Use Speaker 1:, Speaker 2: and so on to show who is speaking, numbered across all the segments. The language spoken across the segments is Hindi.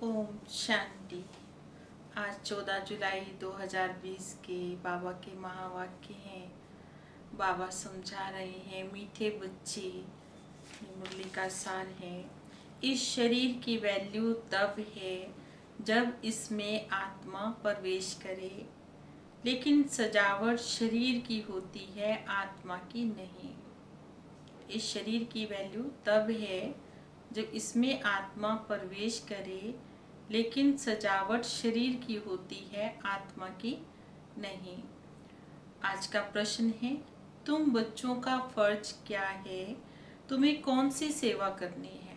Speaker 1: ओम शांति। आज 14 जुलाई 2020 के बाबा के महावाक्य हैं। बाबा समझा रहे हैं, मीठे बच्चे, ये मुरली का सार है। इस शरीर की वैल्यू तब है जब इसमें आत्मा प्रवेश करे, लेकिन सजावट शरीर की होती है, आत्मा की नहीं। इस शरीर की वैल्यू तब है जब इसमें आत्मा प्रवेश करे, लेकिन सजावट शरीर की होती है, आत्मा की नहीं। आज का प्रश्न है, तुम बच्चों का फर्ज क्या है? तुम्हें कौन सी सेवा करनी है?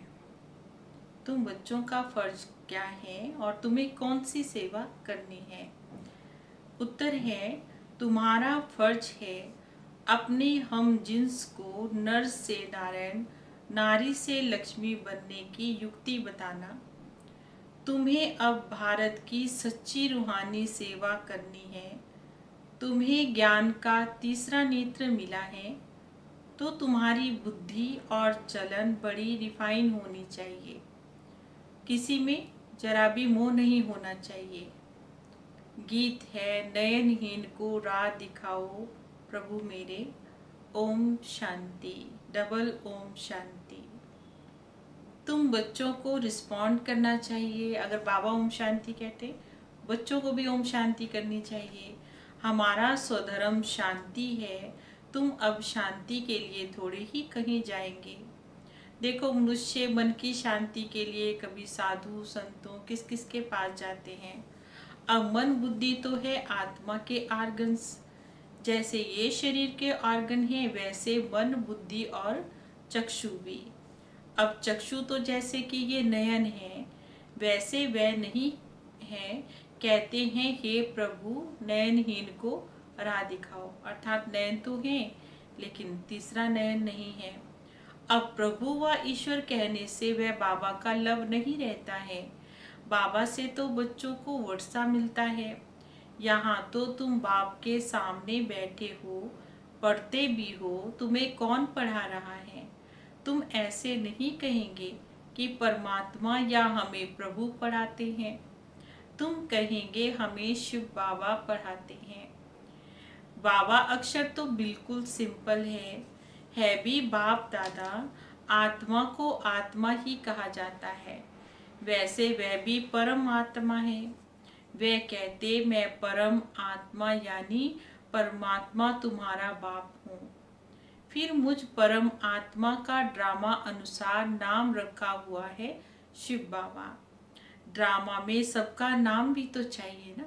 Speaker 1: तुम बच्चों का फर्ज क्या है और तुम्हें कौन सी सेवा करनी है? उत्तर है, तुम्हारा फर्ज है अपने हम जिन्स को नर से नारायण, नारी से लक्ष्मी बनने की युक्ति बताना। तुम्हें अब भारत की सच्ची रूहानी सेवा करनी है। तुम्हें ज्ञान का तीसरा नेत्र मिला है, तो तुम्हारी बुद्धि और चलन बड़ी रिफाइन होनी चाहिए। किसी में जरा भी मोह नहीं होना चाहिए। गीत है, नयनहीन को राह दिखाओ प्रभु मेरे। ओम शांति। डबल ओम शांति। तुम बच्चों को रिस्पॉन्ड करना चाहिए। अगर बाबा ओम शांति कहते, बच्चों को भी ओम शांति करनी चाहिए। हमारा स्वधर्म शांति है। तुम अब शांति के लिए थोड़े ही कहीं जाएंगे। देखो, मनुष्य मन की शांति के लिए कभी साधु संतों किस किस के पास जाते हैं। अब मन बुद्धि तो है आत्मा के आर्गन्स। जैसे ये शरीर के ऑर्गन हैं, वैसे मन बुद्धि और चक्षु भी। अब चक्षु तो जैसे कि ये नयन है, वैसे वह नहीं है। कहते हैं, हे प्रभु नयनहीन को राह दिखाओ। अर्थात नयन तो है, लेकिन तीसरा नयन नहीं है। अब प्रभु व ईश्वर कहने से वह बाबा का लव नहीं रहता है। बाबा से तो बच्चों को वर्षा मिलता है। यहाँ तो तुम बाप के सामने बैठे हो, पढ़ते भी हो। तुम्हें कौन पढ़ा रहा है? तुम ऐसे नहीं कहेंगे कि परमात्मा या हमें प्रभु पढ़ाते हैं। तुम कहेंगे हमें शिव बाबा पढ़ाते हैं। बाबा अक्षर तो बिल्कुल सिंपल है भी बाप दादा। आत्मा को आत्मा ही कहा जाता है, वैसे वह भी परम आत्मा है। वे कहते, मैं परम आत्मा यानी परमात्मा तुम्हारा बाप हूँ। फिर मुझ परम आत्मा का ड्रामा अनुसार नाम रखा हुआ है शिव बाबा। ड्रामा में सबका नाम भी तो चाहिए ना।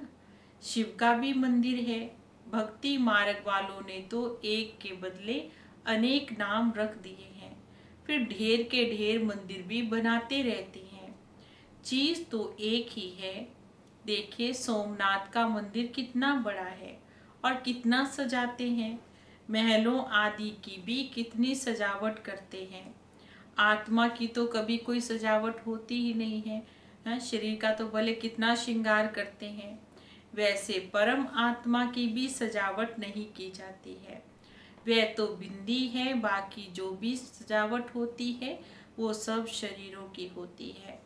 Speaker 1: शिव का भी मंदिर है। भक्ति मार्ग वालों ने तो एक के बदले अनेक नाम रख दिए हैं, फिर ढेर के ढेर मंदिर भी बनाते रहते हैं। चीज तो एक ही है। देखिए, सोमनाथ का मंदिर कितना बड़ा है और कितना सजाते हैं। महलों आदि की भी कितनी सजावट करते हैं। आत्मा की तो कभी कोई सजावट होती ही नहीं है। शरीर का तो भले कितना श्रृंगार करते हैं, वैसे परम आत्मा की भी सजावट नहीं की जाती है। वह तो बिंदी है। बाकी जो भी सजावट होती है वो सब शरीरों की होती है।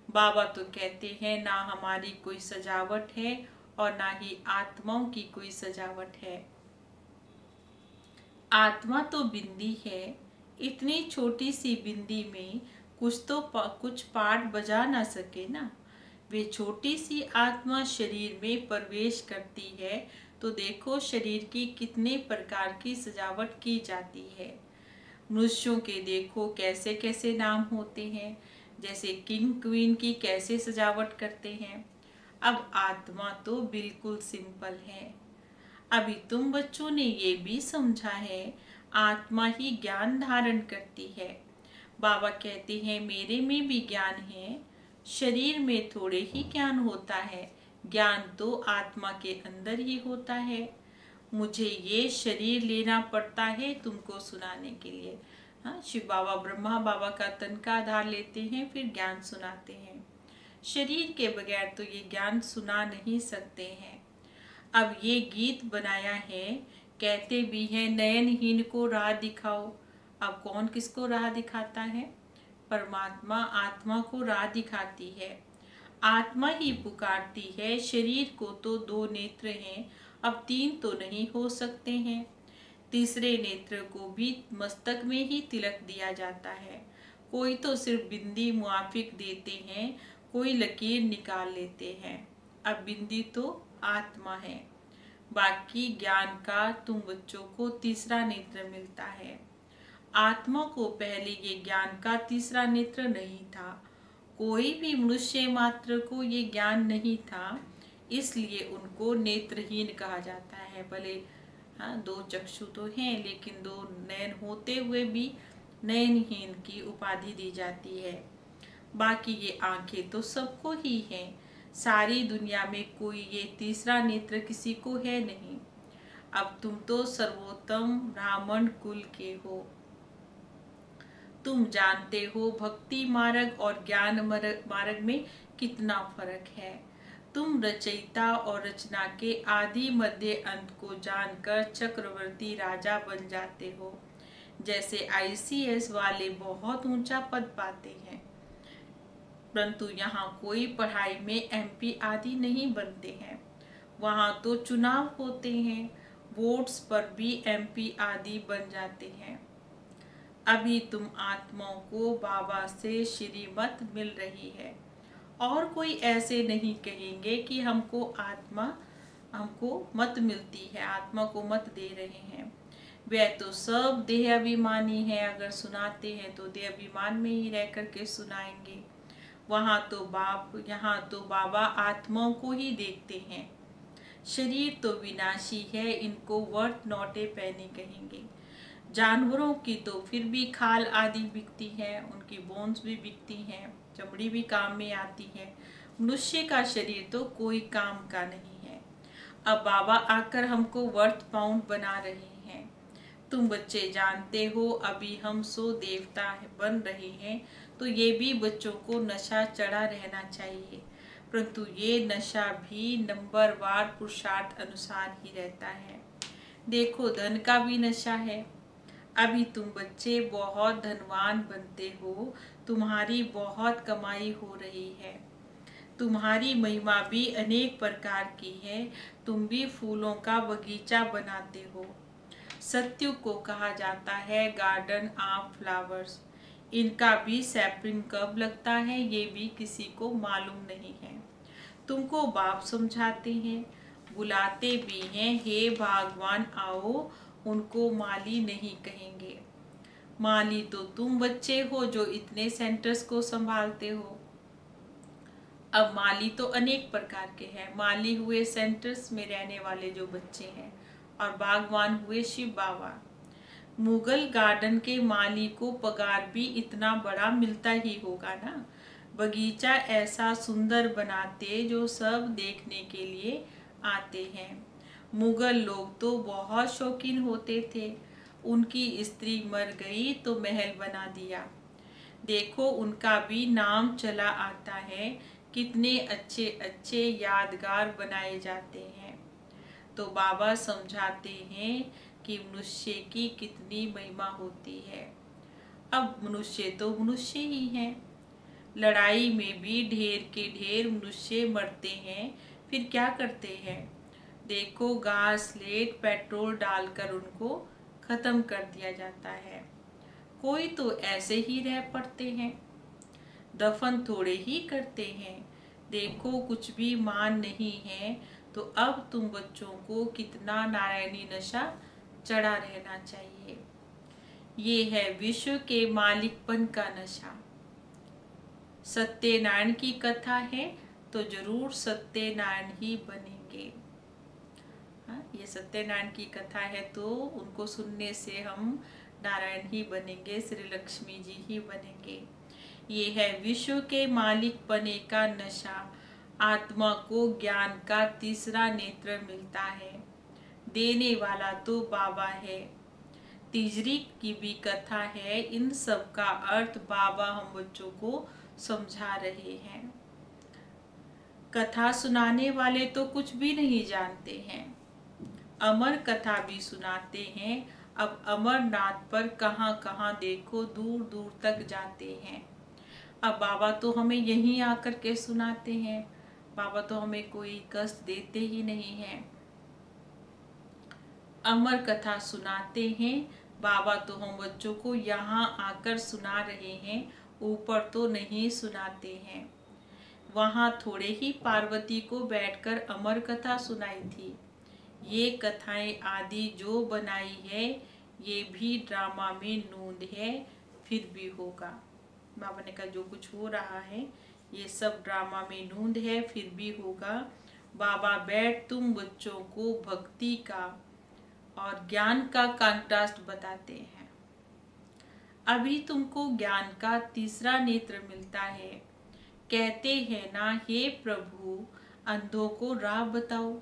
Speaker 1: बाबा तो कहते हैं, ना हमारी कोई सजावट है और ना ही आत्माओं की कोई सजावट है। आत्मा तो बिंदी है। इतनी छोटी सी बिंदी में कुछ पार्ट बजा ना सके ना। वे छोटी सी आत्मा शरीर में प्रवेश करती है तो देखो शरीर की कितने प्रकार की सजावट की जाती है। मनुष्यों के देखो कैसे कैसे नाम होते हैं, जैसे किंग क्वीन की कैसे सजावट करते हैं। अब आत्मा तो बिल्कुल सिंपल है। अभी तुम बच्चों ने ये भी समझा है, आत्मा ही ज्ञान धारण करती है। बाबा कहते हैं, मेरे में भी ज्ञान है। शरीर में थोड़े ही ज्ञान होता है। ज्ञान तो आत्मा के अंदर ही होता है। मुझे ये शरीर लेना पड़ता है तुमको सुनाने के लिए। हाँ, शिव बाबा ब्रह्मा बाबा का तन का आधार लेते हैं, फिर ज्ञान सुनाते हैं। शरीर के बगैर तो ये ज्ञान सुना नहीं सकते हैं। अब ये गीत बनाया है, कहते भी हैं, नयनहीन को राह दिखाओ। अब कौन किसको राह दिखाता है? परमात्मा आत्मा को राह दिखाती है। आत्मा ही पुकारती है, शरीर को तो 2 नेत्र हैं, अब 3 तो नहीं हो सकते हैं। तीसरे नेत्र को भी मस्तक में ही तिलक दिया जाता है। कोई तो सिर्फ बिंदी मुआफिक देते हैं, कोई लकीर निकाल लेते हैं। अब बिंदी तो आत्मा है, बाकी ज्ञान का तुम बच्चों को तीसरा नेत्र मिलता है। आत्मा को पहले ये ज्ञान का तीसरा नेत्र नहीं था। कोई भी मनुष्य मात्र को ये ज्ञान नहीं था, इसलिए उनको नेत्रहीन कहा जाता है। भले हाँ 2 चक्षु तो हैं, लेकिन 2 नयन होते हुए भी नयनहीन की उपाधि दी जाती है। बाकी ये आंखें तो सबको ही हैं। सारी दुनिया में कोई ये तीसरा नेत्र किसी को है नहीं। अब तुम तो सर्वोत्तम ब्राह्मण कुल के हो। तुम जानते हो भक्ति मार्ग और ज्ञान मार्ग में कितना फर्क है। तुम रचयिता और रचना के आदि मध्य अंत को जानकर चक्रवर्ती राजा बन जाते हो। जैसे ICS वाले बहुत ऊंचा पद पाते हैं, परंतु यहाँ कोई पढ़ाई में MP आदि नहीं बनते हैं। वहाँ तो चुनाव होते हैं, वोट्स पर भी MP आदि बन जाते हैं। अभी तुम आत्माओं को बाबा से श्रीमत मिल रही है, और कोई ऐसे नहीं कहेंगे कि हमको मत मिलती है, आत्मा को मत दे रहे हैं। वे तो सब देह अभिमानी है, अगर सुनाते हैं तो देह अभिमान में ही रह करके सुनाएंगे। यहाँ तो बाबा आत्माओं को ही देखते हैं। शरीर तो विनाशी है, इनको वर्थ नॉटे पहने कहेंगे। जानवरों की तो फिर भी खाल आदि बिकती है, उनकी बोन्स भी बिकती हैं, चमड़ी भी काम में आती है। मनुष्य का शरीर तो कोई काम का नहीं है। अब बाबा आकर हमको वर्थ पाउंड बना रहे हैं। तुम बच्चे जानते हो, अभी हम 100 देवता बन रहे हैं, तो ये भी बच्चों को नशा चढ़ा रहना चाहिए, परंतु ये नशा भी नंबरवार पुरुषार्थ अनुसार ही रहता है। देखो धन का भी नशा है। अभी तुम बच्चे बहुत धनवान बनते हो, तुम्हारी बहुत कमाई हो रही है, तुम्हारी महिमा भी अनेक प्रकार की है, तुम भी फूलों का बगीचा बनाते हो। सत्युग को कहा जाता है गार्डन ऑफ फ्लावर्स। इनका भी सैपलिंग कब लगता है ये भी किसी को मालूम नहीं है। तुमको बाप समझाते हैं, बुलाते भी हैं, हे भगवान आओ, उनको माली नहीं कहेंगे। माली तो तुम बच्चे हो जो इतने सेंटर्स को संभालते हो। अब माली तो अनेक प्रकार के हैं। माली हुए सेंटर्स में रहने वाले जो बच्चे हैं, और बागवान हुए शिव बाबा। मुगल गार्डन के माली को पगार भी इतना बड़ा मिलता ही होगा ना। बगीचा ऐसा सुंदर बनाते जो सब देखने के लिए आते हैं। मुगल लोग तो बहुत शौकीन होते थे। उनकी स्त्री मर गई तो महल बना दिया। देखो उनका भी नाम चला आता है, कितने अच्छे अच्छे यादगार बनाए जाते हैं। तो बाबा समझाते हैं कि मनुष्य की कितनी महिमा होती है। अब मनुष्य तो मनुष्य ही हैं। लड़ाई में भी ढेर के ढेर मनुष्य मरते हैं, फिर क्या करते हैं? देखो घास लेट पेट्रोल डालकर उनको खत्म कर दिया जाता है। कोई तो ऐसे ही रह पड़ते हैं, दफन थोड़े ही करते हैं। देखो कुछ भी मान नहीं है, तो अब तुम बच्चों को कितना नारायणी नशा चढ़ा रहना चाहिए। ये है विश्व के मालिकपन का नशा। सत्यनारायण की कथा है तो जरूर सत्यनारायण ही बनेंगे। हाँ, ये सत्यनारायण की कथा है तो उनको सुनने से हम नारायण ही बनेंगे, श्री लक्ष्मी जी ही बनेंगे। ये है विश्व के मालिक पने का नशा। आत्मा को ज्ञान का तीसरा नेत्र मिलता है, देने वाला तो बाबा है। तीजरी की भी कथा है। इन सब का अर्थ बाबा हम बच्चों को समझा रहे हैं। कथा सुनाने वाले तो कुछ भी नहीं जानते हैं। अमर कथा भी सुनाते हैं। अब अमरनाथ पर कहाँ कहाँ देखो दूर दूर तक जाते हैं। अब बाबा तो हमें यहीं आकर के सुनाते हैं, बाबा तो हमें कोई कष्ट देते ही नहीं हैं। अमर कथा सुनाते हैं बाबा, तो हम बच्चों को यहाँ आकर सुना रहे हैं, ऊपर तो नहीं सुनाते हैं। वहाँ थोड़े ही पार्वती को बैठकर अमर कथा सुनाई थी। ये कथाएं आदि जो बनाई है, ये भी ड्रामा में नूंद है, फिर भी होगा। बाबा ने कहा जो कुछ हो रहा है ये सब ड्रामा में नूंद है, फिर भी होगा। बाबा बैठ तुम बच्चों को भक्ति का और ज्ञान का कंट्रास्ट बताते हैं। अभी तुमको ज्ञान का तीसरा नेत्र मिलता है। कहते हैं ना, हे प्रभु अंधों को राह बताओ।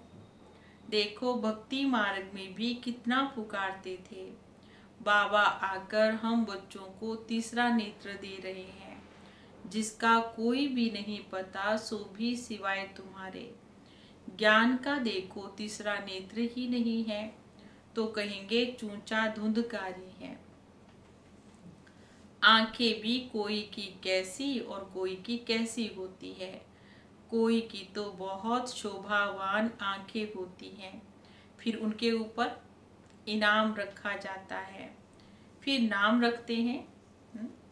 Speaker 1: देखो भक्ति मार्ग में भी कितना पुकारते थे। बाबा आकर हम बच्चों को तीसरा नेत्र दे रहे हैं, जिसका कोई भी नहीं पता सो भी सिवाय तुम्हारे। ज्ञान का देखो तीसरा नेत्र ही नहीं है, तो कहेंगे चूंचा धुंधकारी है। आंखें भी कोई की कैसी और कोई की कैसी होती है। कोई की तो बहुत शोभावान आंखें होती हैं, फिर उनके ऊपर इनाम रखा जाता है, फिर नाम रखते हैं।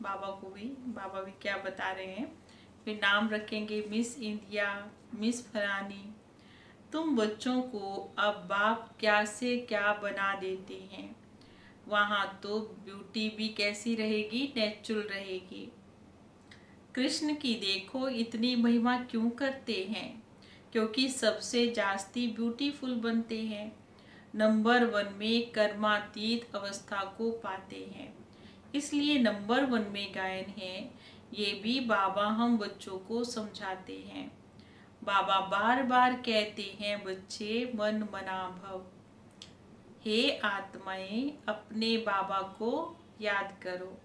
Speaker 1: बाबा भी क्या बता रहे हैं, फिर नाम रखेंगे मिस इंडिया, मिस फलानी। तुम बच्चों को अब बाप क्या से क्या बना देते हैं। वहाँ तो ब्यूटी भी कैसी रहेगी, नेचुरल रहेगी। कृष्ण की देखो इतनी महिमा क्यों करते हैं, क्योंकि सबसे जास्ती ब्यूटीफुल बनते हैं। नंबर 1 में कर्मातीत अवस्था को पाते हैं, इसलिए नंबर 1 में गायन है। ये भी बाबा हम बच्चों को समझाते हैं। बाबा बार बार कहते हैं बच्चे मन मना भव। हे आत्माएं अपने बाबा को याद करो।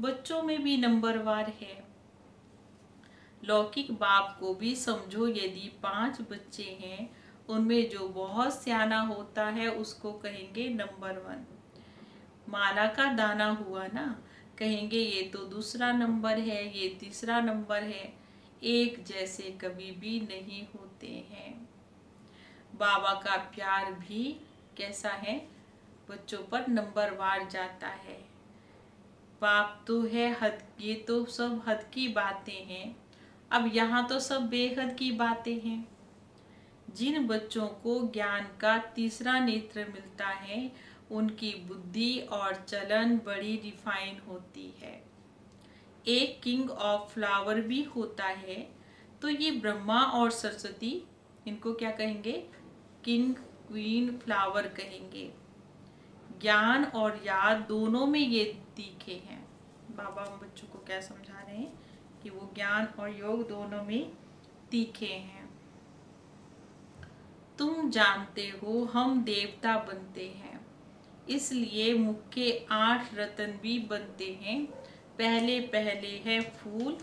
Speaker 1: बच्चों में भी नंबरवार है। लौकिक बाप को भी समझो, यदि 5 बच्चे हैं उनमें जो बहुत सियाना होता है उसको कहेंगे नंबर 1। माला का दाना हुआ ना, कहेंगे ये तो दूसरा नंबर है, ये तीसरा नंबर है। एक जैसे कभी भी नहीं होते हैं। बाबा का प्यार भी कैसा है, बच्चों पर नंबरवार जाता है। बाप तो है हद, ये तो सब हद की बातें हैं। अब यहाँ तो सब बेहद की बातें हैं। जिन बच्चों को ज्ञान का तीसरा नेत्र मिलता है उनकी बुद्धि और चलन बड़ी रिफाइन होती है। एक किंग ऑफ फ्लावर भी होता है, तो ये ब्रह्मा और सरस्वती, इनको क्या कहेंगे, किंग क्वीन फ्लावर कहेंगे। ज्ञान और याद दोनों में ये तीखे हैं। बाबा हम बच्चों को क्या समझा रहे हैं कि वो ज्ञान और योग दोनों में तीखे हैं। तुम जानते हो हम देवता बनते हैं, इसलिए मुख के 8 रत्न भी बनते हैं। पहले पहले है फूल,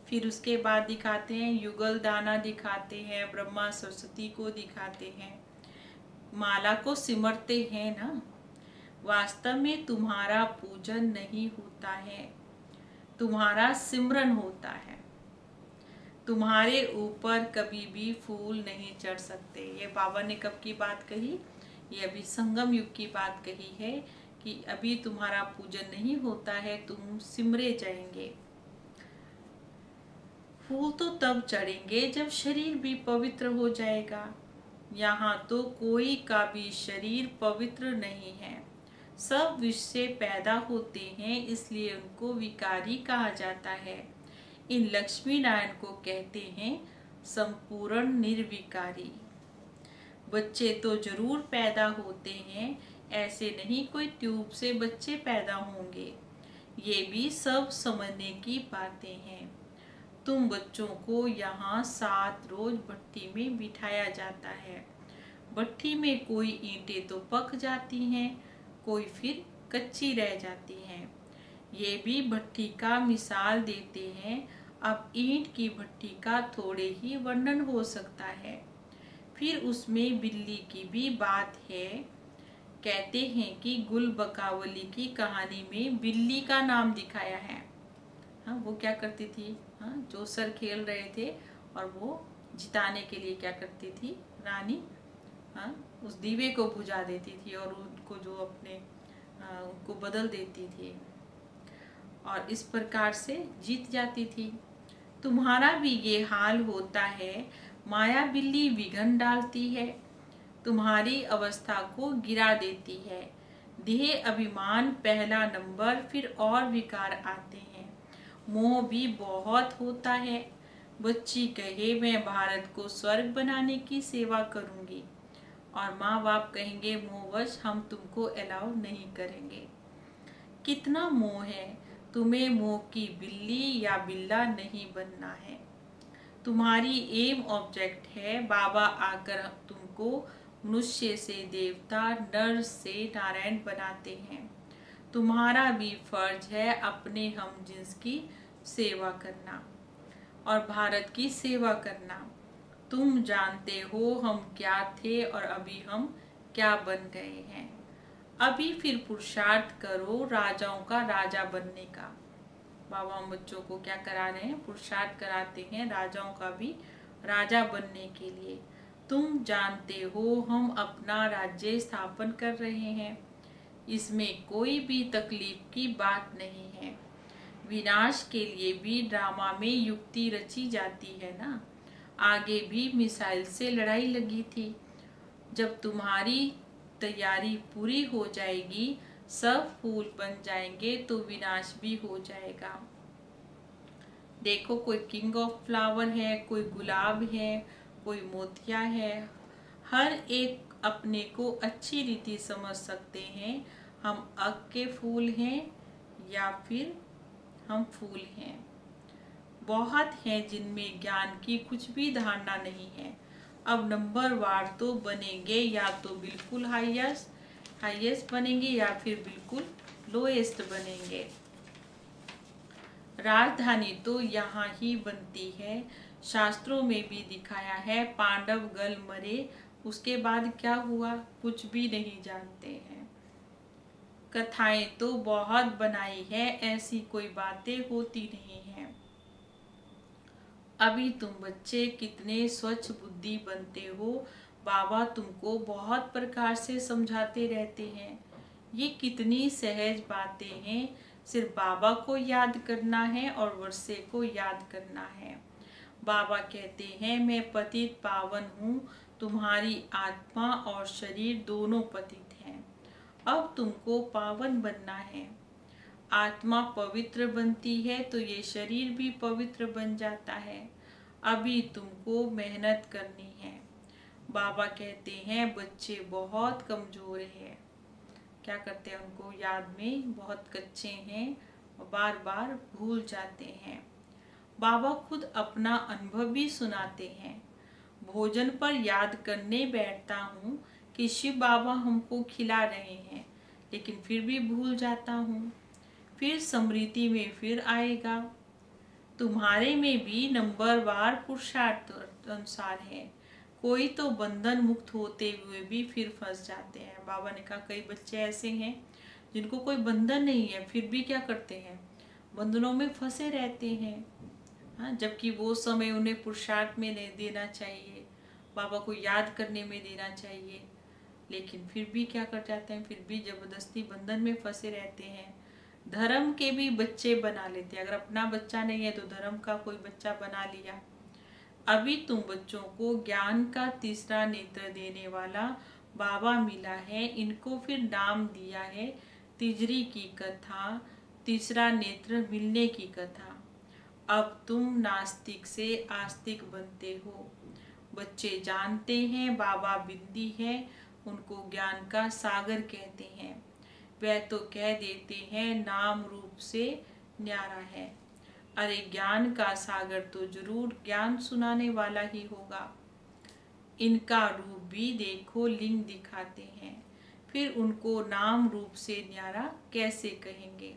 Speaker 1: फिर उसके बाद दिखाते हैं युगल दाना, दिखाते हैं ब्रह्मा सरस्वती को दिखाते हैं, माला को सिमरते हैं ना। वास्तव में तुम्हारा पूजन नहीं होता है, तुम्हारा सिमरन होता है। तुम्हारे ऊपर कभी भी फूल नहीं चढ़ सकते। ये बाबा ने कब की बात कही, ये अभी संगम युग की बात कही है कि अभी तुम्हारा पूजन नहीं होता है, तुम सिमरे जाएंगे। फूल तो तब चढ़ेंगे जब शरीर भी पवित्र हो जाएगा। यहाँ तो कोई का भी शरीर पवित्र नहीं है, सब विष से पैदा होते हैं, इसलिए उनको विकारी कहा जाता है। इन लक्ष्मी नारायण को कहते हैं संपूर्ण निर्विकारी। बच्चे तो जरूर पैदा होते हैं, ऐसे नहीं कोई ट्यूब से बच्चे पैदा होंगे। ये भी सब समझने की बातें हैं। तुम बच्चों को यहाँ 7 रोज भट्टी में बिठाया जाता है। भट्टी में कोई ईंटें तो पक जाती हैं, कोई फिर कच्ची रह जाती हैं। ये भी भट्टी का मिसाल देते हैं। अब ईंट की भट्टी का थोड़े ही वर्णन हो सकता है। फिर उसमें बिल्ली की भी बात है। कहते हैं कि गुल बकावली की कहानी में बिल्ली का नाम दिखाया है। हाँ, वो क्या करती थी, हाँ, जो सर खेल रहे थे और वो जिताने के लिए क्या करती थी रानी, हाँ, उस दीवे को बुझा देती थी और उनको जो अपने उनको बदल देती थी और इस प्रकार से जीत जाती थी। तुम्हारा भी ये हाल होता है, माया बिल्ली विघन डालती है, तुम्हारी अवस्था को गिरा देती है। देह अभिमान पहला नंबर, फिर और विकार आते हैं। मोह भी बहुत होता है। बच्ची कहे मैं भारत को स्वर्ग बनाने की सेवा करूंगी और माँ बाप कहेंगे मोहवश हम तुमको अलाउ नहीं करेंगे। कितना मोह है, तुम्हें मोह की बिल्ली या बिल्ला नहीं बनना है। तुम्हारी एम ऑब्जेक्ट है, बाबा आकर तुमको मनुष्य से देवता, नर से नारायण बनाते हैं। तुम्हारा भी फर्ज है अपने हम जिन्स की सेवा करना और भारत की सेवा करना। तुम जानते हो हम क्या थे और अभी हम क्या बन गए हैं। अभी फिर पुरुषार्थ करो राजाओं का राजा बनने का। बाबा हम बच्चों को क्या करा रहे हैं, पुरुषार्थ कराते हैं राजाओं का भी राजा बनने के लिए। तुम जानते हो हम अपना राज्य स्थापन कर रहे हैं, इसमें कोई भी तकलीफ की बात नहीं है। विनाश के लिए भी ड्रामा में युक्ति रची जाती है ना। आगे भी मिसाइल से लड़ाई लगी थी। जब तुम्हारी तैयारी पूरी हो जाएगी, सब फूल बन जाएंगे तो विनाश भी हो जाएगा। देखो कोई किंग ऑफ फ्लावर है, कोई गुलाब है, कोई मोतिया है। हर एक अपने को अच्छी रीति समझ सकते हैं। हम अग के फूल हैं या फिर हम फूल हैं। बहुत हैं जिनमें ज्ञान की कुछ भी धारणा नहीं है। अब नंबर वार तो बनेंगे, या तो बिल्कुल हाईएस्ट बनेंगे या फिर बिल्कुल लोएस्ट बनेंगे। राजधानी तो यहाँ ही बनती है। शास्त्रों में भी दिखाया है, पांडव गल मरे, उसके बाद क्या हुआ कुछ भी नहीं जानते हैं। कथाएं तो बहुत बनाई है, ऐसी कोई बातें होती नहीं है। अभी तुम बच्चे कितने स्वच्छ बुद्धि बनते हो। बाबा तुमको बहुत प्रकार से समझाते रहते हैं। ये कितनी सहज बातें हैं। सिर्फ बाबा को याद करना है और वर्षे को याद करना है। बाबा कहते हैं मैं पतित पावन हूँ, तुम्हारी आत्मा और शरीर दोनों पतित हैं। अब तुमको पावन बनना है। आत्मा पवित्र बनती है तो ये शरीर भी पवित्र बन जाता है। अभी तुमको मेहनत करनी है। बाबा कहते हैं बच्चे बहुत कमजोर हैं। क्या करते हैं, उनको याद में बहुत कच्चे हैं और बार बार भूल जाते हैं। बाबा खुद अपना अनुभव भी सुनाते हैं। भोजन पर याद करने बैठता हूँ कि शिव बाबा हमको खिला रहे हैं, लेकिन फिर भी भूल जाता हूँ। फिर स्मृति में फिर आएगा। तुम्हारे में भी नंबरवार पुरुषार्थ अनुसार है। कोई तो बंधन मुक्त होते हुए भी फिर फंस जाते हैं। बाबा ने कहा कई बच्चे ऐसे हैं जिनको कोई बंधन नहीं है, फिर भी क्या करते हैं, बंधनों में फंसे रहते हैं। हाँ, जबकि वो समय उन्हें पुरुषार्थ में नहीं देना चाहिए, बाबा को याद करने में देना चाहिए, लेकिन फिर भी क्या कर जाते हैं, फिर भी जबरदस्ती बंधन में फंसे रहते हैं। धर्म के भी बच्चे बना लेते हैं। अगर अपना बच्चा नहीं है तो धर्म का कोई बच्चा बना लिया। अभी तुम बच्चों को ज्ञान का तीसरा नेत्र देने वाला बाबा मिला है। इनको फिर नाम दिया है तिजरी की कथा, तीसरा नेत्र मिलने की कथा। अब तुम नास्तिक से आस्तिक बनते हो। बच्चे जानते हैं बाबा बिंदी है, उनको ज्ञान का सागर कहते हैं। वह तो कह देते हैं नाम रूप से न्यारा है। अरे ज्ञान का सागर तो जरूर ज्ञान सुनाने वाला ही होगा। इनका रूप भी देखो, लिंग दिखाते हैं, फिर उनको नाम रूप से न्यारा कैसे कहेंगे।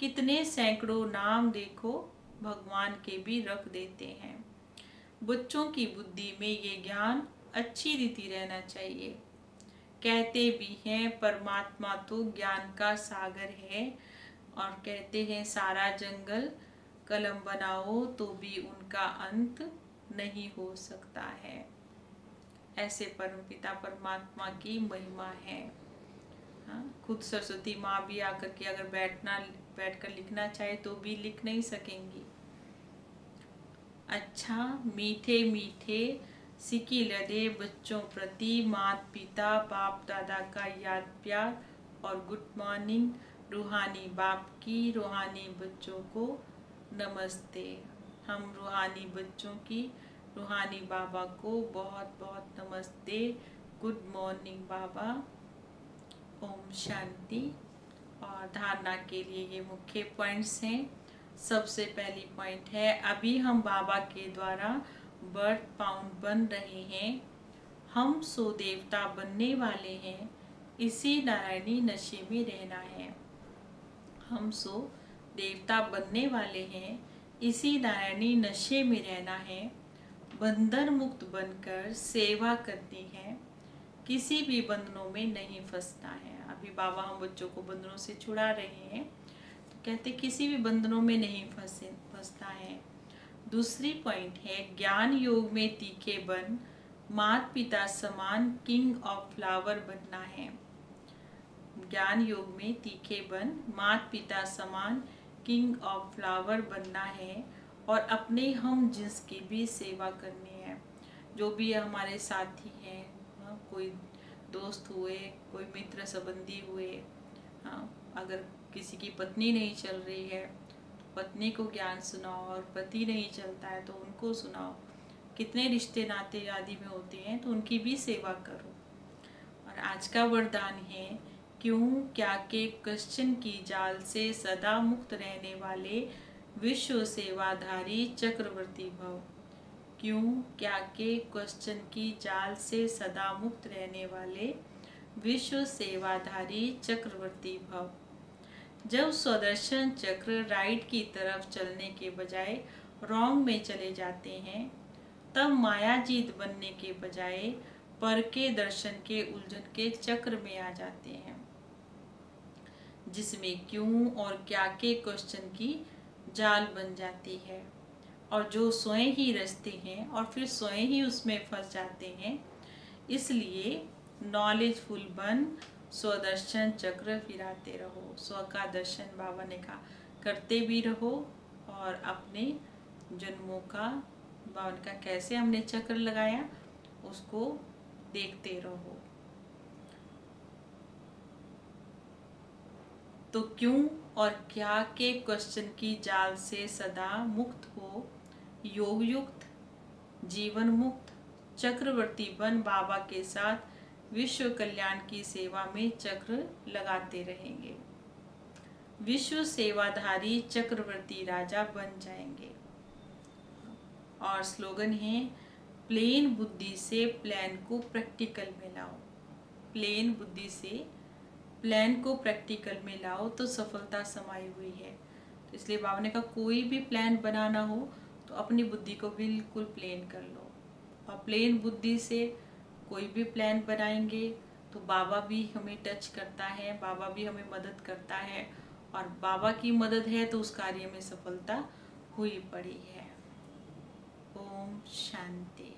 Speaker 1: कितने सैकड़ों नाम देखो, भगवान के भी रख देते हैं। बच्चों की बुद्धि में ये ज्ञान अच्छी रीति रहना चाहिए। कहते भी हैं परमात्मा तो ज्ञान का सागर है, और कहते हैं सारा जंगल कलम बनाओ तो भी उनका अंत नहीं हो सकता है। ऐसे परमपिता परमात्मा की महिमा है। हाँ, खुद सरस्वती माँ भी आकर के अगर बैठकर लिखना चाहे तो भी लिख नहीं सकेंगी। अच्छा, मीठे मीठे सिकी लदे बच्चों प्रति माता पिता बाप दादा का याद प्यार और गुड मॉर्निंग। रूहानी बाप की रूहानी बच्चों को नमस्ते। हम रूहानी बच्चों की रूहानी बाबा को बहुत बहुत नमस्ते। गुड मॉर्निंग बाबा। ओम शांति। और धारणा के लिए ये मुख्य पॉइंट्स हैं। सबसे पहली पॉइंट है, अभी हम बाबा के द्वारा बर्थ पाउंड बन रहे हैं। हम सो देवता बनने वाले हैं। इसी नारायणी नशे में रहना है। हम सो देवता बनने वाले हैं। इसी नारायणी नशे में रहना है। बंधन मुक्त बनकर सेवा करनी है। किसी भी बंधनों में नहीं फंसना है। अभी बाबा हम बच्चों को बंधनों से छुड़ा रहे हैं, तो कहते किसी भी बंधनों में नहीं फंसना है। दूसरी पॉइंट है, ज्ञान योग में तीखे बन माता पिता समान किंग ऑफ फ्लावर बनना है। ज्ञान योग में तीखे बन माता पिता समान किंग ऑफ फ्लावर बनना है और अपने हम जिसकी भी सेवा करनी है। जो भी हमारे साथी हैं, कोई दोस्त हुए, कोई मित्र संबंधी हुए, अगर किसी की पत्नी नहीं चल रही है तो पत्नी को ज्ञान सुनाओ, और पति नहीं चलता है तो उनको सुनाओ। कितने रिश्ते नाते आदि में होते हैं तो उनकी भी सेवा करो। और आज का वरदान है, क्यों क्या के क्वेश्चन की जाल से सदा मुक्त रहने वाले विश्व सेवाधारी चक्रवर्ती भव। क्यों क्या के क्वेश्चन की जाल से सदा मुक्त रहने वाले विश्व सेवाधारी चक्रवर्ती भव। जब स्वदर्शन चक्र राइट की तरफ चलने के बजाय रॉन्ग में चले जाते हैं, तब मायाजीत बनने के बजाय पर के दर्शन के उलझन के चक्र में आ जाते हैं, जिसमें क्यों और क्या के क्वेश्चन की जाल बन जाती है। और जो स्वयं ही रचते हैं और फिर स्वयं ही उसमें फंस जाते हैं। इसलिए नॉलेजफुल बन स्वदर्शन चक्र फिराते रहो। स्व का दर्शन बाबा ने कहा करते भी रहो, और अपने जन्मों का बाबा ने कहा कैसे हमने चक्र लगाया उसको देखते रहो। तो क्यों और क्या के क्वेश्चन की जाल से सदा मुक्त हो, योग युक्त जीवन मुक्त चक्रवर्ती बन बाबा के साथ विश्व कल्याण की सेवा में चक्र लगाते रहेंगे। विश्व सेवाधारी चक्रवर्ती राजा बन जाएंगे। और स्लोगन है, प्लेन बुद्धि से प्लान को प्रैक्टिकल में लाओ। प्लेन बुद्धि से प्लान को प्रैक्टिकल में लाओ तो सफलता समाई हुई है। तो इसलिए बाबा ने कहा कोई भी प्लान बनाना हो तो अपनी बुद्धि को बिल्कुल प्लेन कर लो। और प्लेन बुद्धि से कोई भी प्लान बनाएंगे तो बाबा भी हमें टच करता है, बाबा भी हमें मदद करता है, और बाबा की मदद है तो उस कार्य में सफलता हुई पड़ी है। ओम शांति।